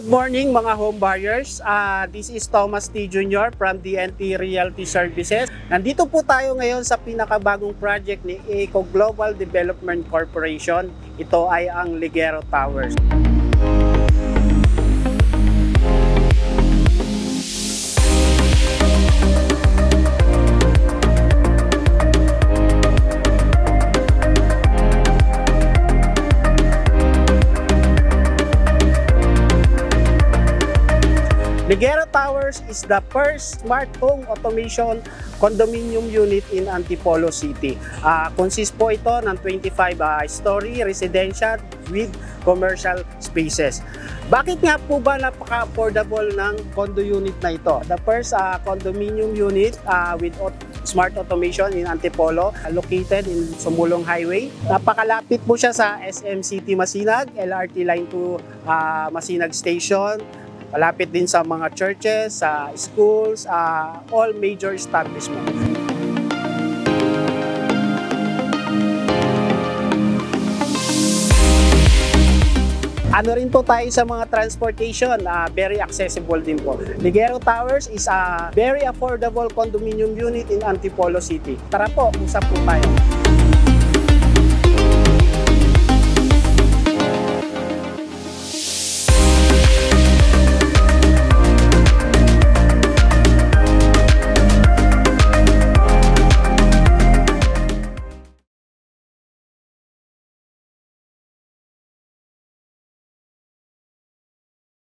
good morning mga home buyers. This is Thomas T. Jr. from DNT Realty Services. Nandito po tayo ngayon sa pinakabagong project ni Eco Global Development Corporation. Ito ay ang Ligero Towers. Ligero Towers is the first smart home automation condominium unit in Antipolo City. Consist po ito ng 25-story residential with commercial spaces. Bakit nga po ba napaka-affordable ng condo unit na ito? The first condominium unit with smart automation in Antipolo, located in Sumulong Highway. Napakalapit po siya sa SM City Masinag, LRT Line 2 Masinag Station. Malapit din sa mga churches, sa schools, all major establishments. Ano rin po tayo sa mga transportation, very accessible din po. Ligero Towers is a very affordable condominium unit in Antipolo City. Tara po, usap po tayo.